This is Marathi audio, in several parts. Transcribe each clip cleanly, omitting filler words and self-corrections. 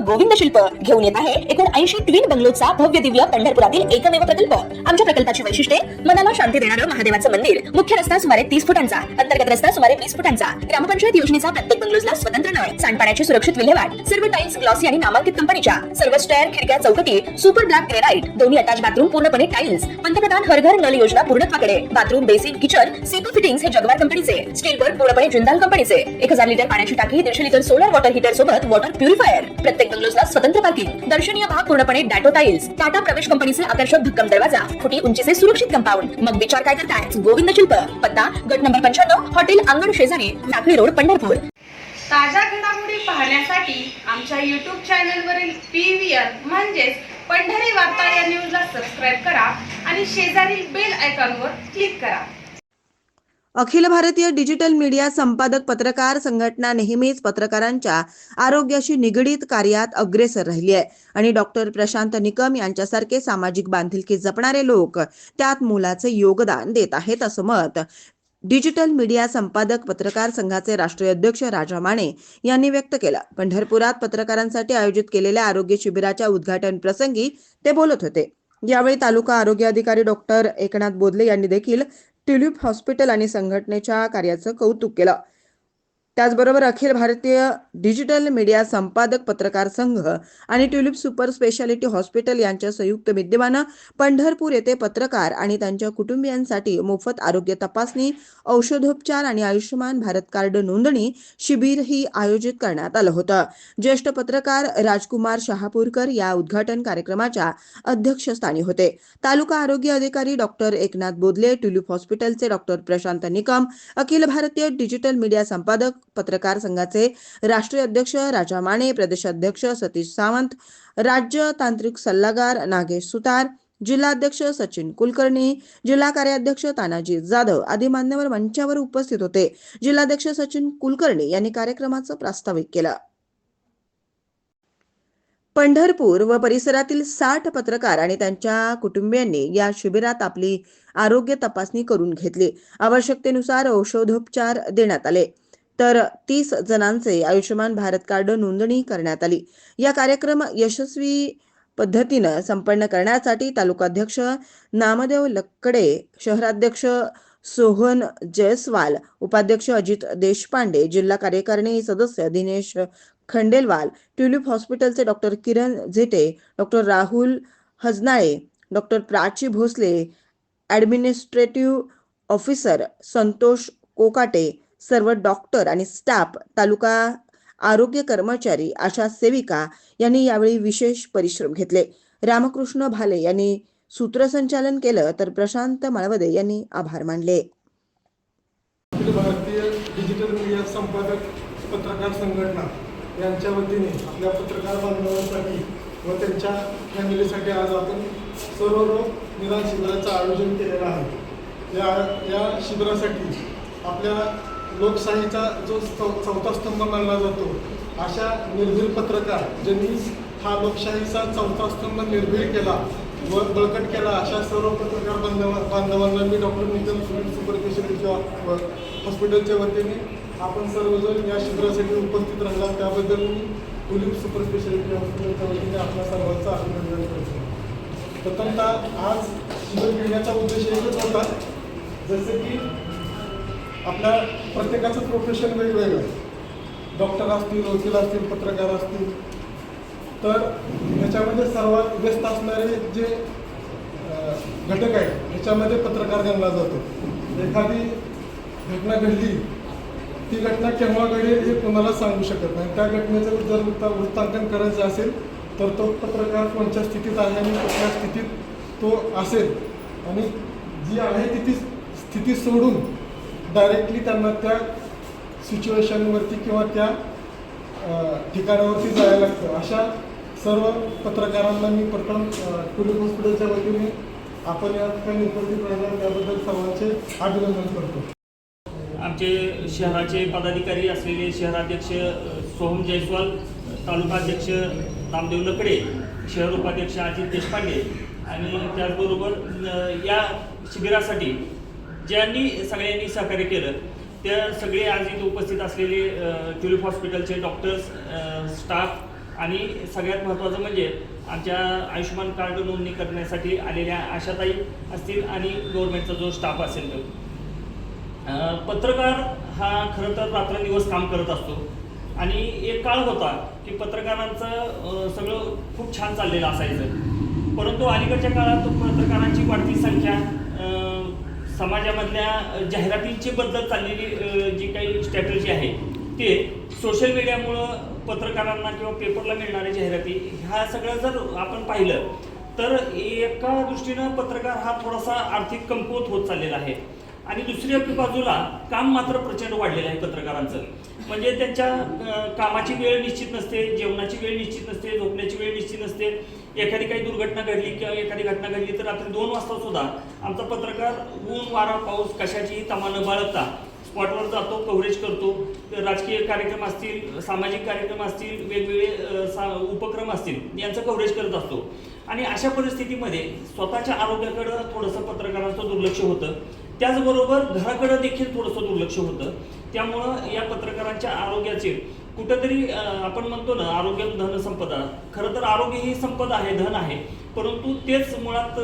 गोविंद शिल्प घेऊन येत आहे 79 ट्विन बंगलोचा भव्य दिव्य पंढरपुरातील एकमेव प्रकल्प। आमच्या प्रकल्पाची वैशिष्ट्ये मनाला शांती देणारं महादेवाचं मंदिर, मुख्य रस्ता सुमारे 30 फुटांचा, अंतर्गत रस्ता सुमारे 20 फुटांचा, ग्रामपंचायत योजनेचा प्रत्येक बंगलोजला स्वतंत्र नळ, सांडपाण्याची सुरक्षित विल्हेवाट, सर्व टाइल्स ग्लॉसी आणि नामांकित कंपनीच्या, सर्व स्टेअर, खिडक्या, चौकटी सुपर ब्लॅक ग्रेनाइट, दोन्ही अटॅच बाथरूम पूर्णपणे टाइल्स, पंतप्रधान हर घर नल योजना पूर्णत्वाकडे, bathroom, basin, kitchen, CP fittings हे जगवार कंपनीचे, स्टील वर्क पूर्णपणे जिंदाल कंपनीचे, 1000 लिटर पाण्याची टाकी, 150 लिटर सोलर वॉटर हीटर सोबत वॉटर प्युरिफायर, प्रत्येक बंगलोजला स्वतंत्र पार्किंग, दर्शनीय भाग पूर्णपणे डॅटो टाइल्स, टाटा प्रवेश कंपनीचे आकर्षक भक्कम दरवाजा, फुटी उंचीचे सुरक्षित कंपाऊंड। मग विचार काय करताय? गोविंद शिल्प, पत्ता गट नंबर 95, हॉटेल अंगण शेजारी, टाकळी रोड, पंढरपूर। ताज्या घडामोडी पाहण्यासाठी आमच्या YouTube चॅनलवरील PVR म्हणजेच पंढरी वार्ता या न्यूजला सबस्क्राइब करा आणि शेजारील बेल आयकॉनवर क्लिक करा। अखिल भारतीय डिजिटल मीडिया संपादक पत्रकार संघटना नेहमीच पत्रकारांच्या आरोग्याशी निगडीत कार्यात अग्रेसर राहिली आहे आणि डॉक्टर प्रशांत निकम यांच्यासारखे सामाजिक बांधिलकी जपणारे लोक त्यात मोलाचे योगदान देत आहेत, असं मत डिजिटल मीडिया संपादक पत्रकार संघाचे राष्ट्रीय अध्यक्ष राजा माने यांनी व्यक्त केलं। पंढरपुरात पत्रकारांसाठी आयोजित केलेल्या आरोग्य शिबिराच्या उद्घाटन प्रसंगी ते बोलत होते। यावेळी तालुका आरोग्य अधिकारी डॉक्टर एकनाथ बोदले यांनी देखील ट्युलिप हॉस्पिटल आणि संघटनेच्या कार्याचं कौतुक केलं। त्याचबरोबर अखिल भारतीय डिजिटल मीडिया संपादक पत्रकार संघ आणि ट्युलिप सुपर स्पेशालिटी हॉस्पिटल यांच्या संयुक्त विद्यमानं पंढरपूर येथे पत्रकार आणि त्यांच्या कुटुंबियांसाठी मोफत आरोग्य तपासणी, औषधोपचार आणि आयुष्यमान भारत कार्ड नोंदणी शिबिरही आयोजित करण्यात आलं होतं। ज्येष्ठ पत्रकार राजकुमार शहापूरकर या उद्घाटन कार्यक्रमाच्या अध्यक्षस्थानी होते। तालुका आरोग्य अधिकारी डॉक्टर एकनाथ बोदले, ट्युलिप हॉस्पिटलचे doctor Prashant Nikam, Akhil Bharatiya digital media संपादक पत्रकार संघाचे राष्ट्रीय अध्यक्ष राजा माने, प्रदेशाध्यक्ष सतीश सावंत, राज्य तांत्रिक सल्लागार नागेश सुतार, जिल्हाध्यक्ष सचिन कुलकर्णी, जिल्हा कार्याध्यक्ष तानाजी जाधव आदी मान्यवर मंचावर उपस्थित होते। जिल्हाध्यक्ष सचिन कुलकर्णी यांनी कार्यक्रमाचं प्रास्ताविक केलं। पंढरपूर व परिसरातील 60 पत्रकार आणि त्यांच्या कुटुंबियांनी या शिबिरात आपली आरोग्य तपासणी करून घेतली। आवश्यकतेनुसार औषधोपचार देण्यात आले, तर 30 जणांचे आयुष्यमान भारत कार्ड नोंदणी करण्यात आली। या कार्यक्रम यशस्वी पद्धतीने संपन्न करण्यासाठी तालुकाध्यक्ष नामदेव लक्कडे, शहराध्यक्ष सोहन जयस्वाल, उपाध्यक्ष अजित देशपांडे, जिल्हा कार्यकारिणी सदस्य दिनेश खंडेलवाल, ट्युलिप हॉस्पिटलचे doctor Kiran Zete, doctor Rahul Hajnale, doctor Prachi Bhosale, administrative officer Santosh Kokate, सर्व डॉक्टर आणि स्टाफ, तालुका आरोग्य कर्मचारी, आशा सेविका यांनी यावेळी विशेष परिश्रम घेतले। रामकृष्ण भाले यांनी सूत्रसंचालन केलं, तर प्रशांत माळवदे यांनी आभार मानले। अखिल भारतीय डिजिटल मीडिया संपादक पत्रकार संघटना यांच्या वतीने आपल्या पत्रकार बांधवांसाठी व त्यांच्या फॅमिलीसाठी आज आपण सर्व रोग निदान शिबिराचं आयोजन केलेलं आहे। या शिबिरासाठी आपल्या लोकशाहीचा जो चौथा स्तंभ मानला जातो अशा निर्भीड पत्रकार ज्यांनी हा लोकशाहीचा चौथा स्तंभ निर्भीड केला व बळकट केला अशा सर्व पत्रकार बांधवांना मी डॉक्टर निकम सुपर स्पेशालिटी हॉस्पिटलच्या वतीने आपण सर्वजण या शिबिरासाठी उपस्थित राहिला त्याबद्दल मी ट्युलिप सुपर स्पेशालिटी हॉस्पिटलच्या वतीने आपल्या सर्वांचं अभिनंदन करतो। प्रथमतः आज शिबिर घेण्याचा उद्देश एकच होता, जसे की आपल्या प्रत्येकाचं प्रोफेशन वेगवेगळं आहे, डॉक्टर असतील, वकील असतील, पत्रकार असतील, तर ह्याच्यामध्ये सर्वात व्यस्त असणारे जे घटक आहेत ह्याच्यामध्ये पत्रकार गणला जातो। एखादी घटना घडली, ती घटना केव्हा घडेल हे कोणाला सांगू शकत नाही। त्या घटनेचं जर वृत्तांकन करायचं असेल तर तो पत्रकार कोणत्या स्थितीत आहे आणि कुठल्या स्थितीत तो असेल आणि जी आहे ती स्थिती सोडून डायरेक्टली त्यांना त्या सिच्युएशनवरती किंवा त्या ठिकाणावरती जायला लागतं। अशा सर्व पत्रकारांना मी प्रथम ट्युलिप हॉस्पिटलच्या वतीने आपण या ठिकाणी उपस्थित राहिला त्याबद्दल सर्वांचे अभिनंदन करतो। आमचे शहराचे पदाधिकारी असलेले शहराध्यक्ष सोहम जयस्वाल, तालुकाध्यक्ष नामदेव लकडे, शहर उपाध्यक्ष अजित देशपांडे आणि त्याचबरोबर या शिबिरासाठी ज्यांनी सगळ्यांनी सहकार्य केलं ते सगळे आज इथे उपस्थित असलेले ट्युलिप हॉस्पिटलचे डॉक्टर्स, स्टाफ आणि सगळ्यात महत्त्वाचं म्हणजे आमच्या आयुष्यमान कार्ड नोंदणी करण्यासाठी आलेल्या आशाताई असतील आणि गव्हर्नमेंटचा जो स्टाफ असेल तो पत्रकार हा खरं तर रात्रंदिवस काम करत असतो आणि एक काळ होता की पत्रकारांचं सगळं खूप छान चाललेलं असायचं, परंतु अलीकडच्या काळात पत्रकारांची वाढती संख्या, समाजामधल्या जाहिरातींची बद्दल चाललेली जी काही स्ट्रॅटेजी आहे ते सोशल मीडियामुळं पत्रकारांना किंवा पेपरला मिळणाऱ्या जाहिराती ह्या सगळं जर आपण पाहिलं तर एका दृष्टीनं पत्रकार हा थोडासा आर्थिक कमकुवत होत चाललेला आहे आणि दुसऱ्या बाजूला काम मात्र प्रचंड वाढलेलं आहे पत्रकारांचं. म्हणजे त्यांच्या कामाची वेळ निश्चित नसते, जेवणाची वेळ निश्चित नसते, झोपण्याची वेळ निश्चित नसते. एखादी काही दुर्घटना घडली किंवा एखादी घटना घडली तर रात्री 2 वाजता सुद्धा आमचा पत्रकार ऊन वारा पाऊस कशाचीही तमा न बाळगता स्पॉटवर जातो, कव्हरेज करतो. राजकीय कार्यक्रम असतील, सामाजिक कार्यक्रम असतील, वेगवेगळे उपक्रम असतील यांचं कव्हरेज करत असतो. आणि अशा परिस्थितीमध्ये स्वतःच्या आरोग्याकडं थोडंसं पत्रकारांचं दुर्लक्ष होतं, त्याचबरोबर घराकडं देखील थोडंसं दुर्लक्ष होतं. त्यामुळं या पत्रकारांच्या आरोग्याचे कुठंतरी आपण म्हणतो ना, आरोग्य धन संपदा, खरं तर आरोग्य ही संपदा आहे, धन आहे, परंतु तेच मुळात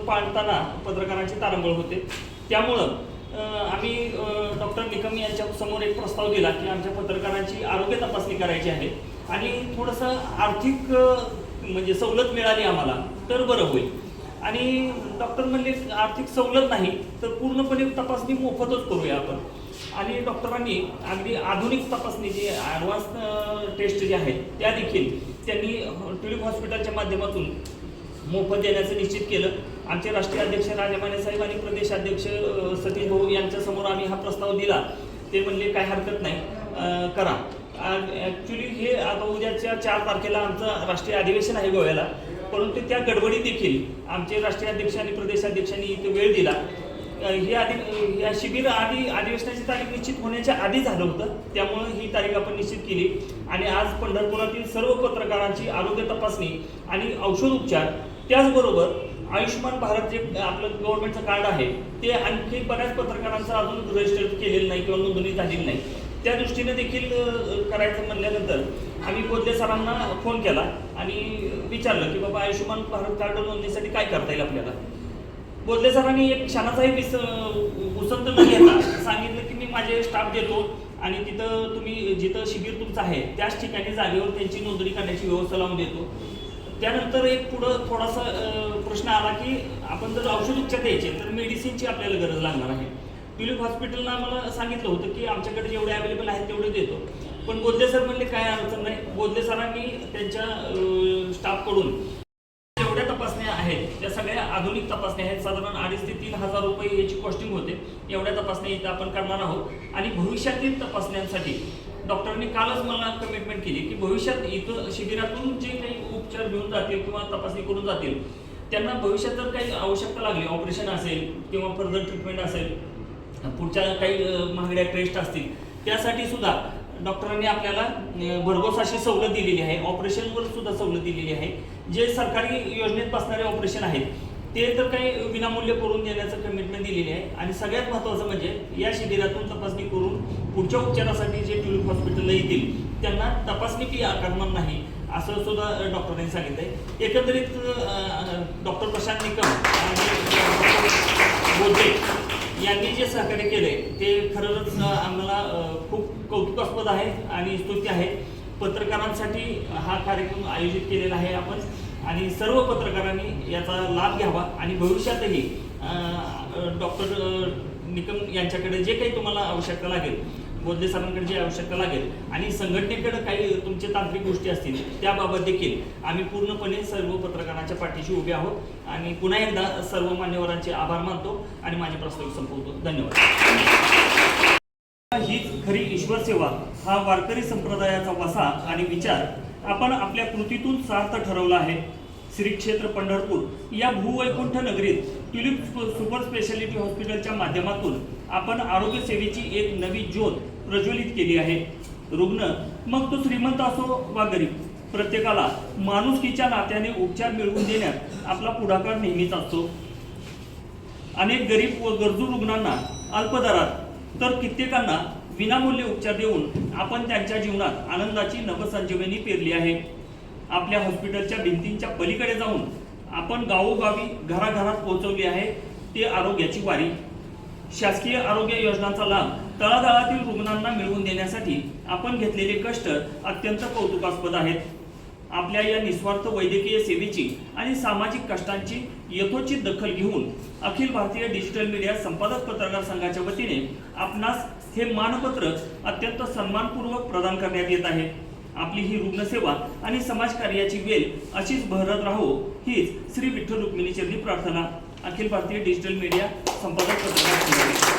पाळताना पत्रकारांची तारंबळ होते. त्यामुळं आम्ही डॉक्टर निकम यांच्या समोर एक प्रस्ताव दिला की आमच्या पत्रकारांची आरोग्य तपासणी करायची आहे आणि थोडंसं आर्थिक म्हणजे सवलत मिळाली आम्हाला तर बरं होईल. आणि डॉक्टर म्हणले आर्थिक सवलत नाही तर पूर्णपणे तपासणी मोफतच करूया आपण. आणि डॉक्टरांनी अगदी आधुनिक तपासणी जी ॲडव्हान्स टेस्ट जे आहेत त्या देखील त्यांनी ट्युलिप हॉस्पिटलच्या माध्यमातून मोफत देण्याचं निश्चित केलं. आमचे राष्ट्रीय अध्यक्ष राजमाने साहेब आणि प्रदेश अध्यक्ष सतीश भाऊ यांच्यासमोर आम्ही हा प्रस्ताव दिला. ते म्हणले काय हरकत नाही, करा. ॲक्च्युली हे आता उद्याच्या 4 तारखेला आमचं राष्ट्रीय अधिवेशन आहे गोव्याला, परंतु त्या गडबडीत देखील आमचे राष्ट्रीय अध्यक्ष आणि प्रदेशाध्यक्षांनी इथे वेळ दिला. या शिबिर अधिवेशनाची तारीख निश्चित होण्याच्या आधी झालं होतं, त्यामुळं ही तारीख आपण निश्चित केली. आणि आज पंढरपुरातील सर्व पत्रकारांची आरोग्य तपासणी आणि औषध उपचार, त्याचबरोबर आयुष्यमान भारत जे आपलं गव्हर्नमेंटचं कार्ड आहे ते आणखी बऱ्याच पत्रकारांचं अजून रजिस्टर केलेलं नाही किंवा नोंदणी झालेली नाही, त्या दृष्टीने देखील करायचं म्हणल्यानंतर आम्ही बोधले सरांना फोन केला आणि विचारलं की बाबा आयुष्यमान भारत कार्ड नोंदणीसाठी काय करता येईल आपल्याला. बोधले सरांनी एक क्षणाचाही उसंत न घेता सांगितलं की मी माझे स्टाफ देतो आणि तिथं तुम्ही जिथं शिबिर तुमचं आहे त्याच ठिकाणी जागेवर त्यांची नोंदणी करण्याची व्यवस्था लावून देतो. त्यानंतर एक पुढं थोडासा प्रश्न आला की आपण जर औषध उपचार द्यायचे तर मेडिसिनची आपल्याला गरज लागणार आहे. ट्युलिप हॉस्पिटलनं आम्हाला सांगितलं होतं की आमच्याकडे जेवढे अवेलेबल आहेत तेवढे देतो, पण बोधले सर म्हणले काय अडचण नाही. बोधले सरांनी त्यांच्या स्टाफकडून जेवढ्या तपासण्या आहेत त्या सगळ्या आधुनिक तपासण्या आहेत, साधारण 2,500 ते 3,000 रुपये याची कॉस्टिंग होते. एवढ्या तपासण्या इथं आपण करणार आहोत. आणि भविष्यातील तपासण्यांसाठी डॉक्टरांनी कालच मला कमिटमेंट केली की भविष्यात इथं शिबिरातून जे काही उपचार घेऊन जातील किंवा तपासणी करून जातील त्यांना भविष्यात जर काही आवश्यकता लागली, ऑपरेशन असेल किंवा फर्दर ट्रीटमेंट असेल, पुढच्या काही महागड्या टेस्ट असतील, त्यासाठी सुद्धा डॉक्टरांनी आपल्याला भरघोस अशी सवलत दिलेली आहे. ऑपरेशनवर सुद्धा सवलत दिलेली आहे. जे सरकारी योजनेत बसणारे ऑपरेशन आहेत ते तर काही विनामूल्य करून देण्याचं कमिटमेंट दिलेली आहे. आणि सगळ्यात महत्त्वाचं म्हणजे या शिबिरातून तपासणी करून पुढच्या उपचारासाठी जे ट्युलिप हॉस्पिटलला येतील त्यांना तपासणी फी आकारणार नाही असं सुद्धा डॉक्टरांनी सांगितलंय. एकंदरीत डॉक्टर प्रशांत निकम आणि बोधले यांनी जे सहकार्य केले ते खरंच आम्हाला खूप कौतुकास्पद आहे आणि स्तुत्य आहे. पत्रकारांसाठी हा कार्यक्रम आयोजित केलेला आहे आपण आणि सर्व पत्रकारांनी याचा लाभ घ्यावा आणि भविष्यातही डॉक्टर निकम यांच्याकडे जे काही तुम्हाला आवश्यकता लागेल, बोधले सरांकडे जी आवश्यकता लागेल आणि संघटनेकडे काही तुमचे तांत्रिक गोष्टी असतील त्याबाबत देखील आम्ही पूर्णपणे सर्व पत्रकारांच्या पाठीशी उभे आहोत. आणि पुन्हा एकदा सर्व मान्यवरांचे आभार मानतो आणि माझे प्रस्ताव संपवतो. धन्यवाद. हीच खरी ईश्वर सेवा हा वारकरी संप्रदायाचा वसा आणि विचार आपण आपल्या कृतीतून सार्थ ठरवला आहे. श्री क्षेत्र पंढरपूर या भूवैकुंठ नगरीत ट्युलिप सुपर स्पेशालिटी हॉस्पिटलच्या माध्यमातून आपण आरोग्य सेवेची एक नवी ज्योत प्रज्वलित केली आहे. रुग्ण मग तो श्रीमंत असो वा गरीब, प्रत्येकाला माणुसकीच्या नात्याने उपचार मिळवून देण्यात आपला पुढाकार नेहमीच असतो. अनेक गरीब व गरजू रुग्णांना अल्प दरात तर कित्येकांना विनामूल्य उपचार देऊन आपण त्यांच्या जीवनात आनंदाची नवसंजीवनी पेरली आहे. आपल्या हॉस्पिटलच्या भिंतींच्या पलीकडे जाऊन आपण गावोगावी घराघरात पोहोचवली आहे ती आरोग्याची वारी. शासकीय आरोग्य योजनांचा लाभ तळागाळातील रुग्णांना मिळवून देण्यासाठी आपण घेतलेले कष्ट अत्यंत कौतुकास्पद आहेत. आपल्या या निस्वार्थ वैद्यकीय सेवेची आणि सामाजिक कष्टांची यथोचित दखल घेऊन अखिल भारतीय डिजिटल मीडिया संपादक पत्रकार संघाच्या वतीने आपणास हे मानपत्र अत्यंत सन्मानपूर्वक प्रदान करण्यात येत आहे. आपली ही रुग्णसेवा आणि समाजकार्याची वेल अशीच बहरत राहो हीच श्री विठ्ठल रुक्मिणी चरणी प्रार्थना. अखिल भारतीय डिजिटल मीडिया संपादक पत्रकार संघ.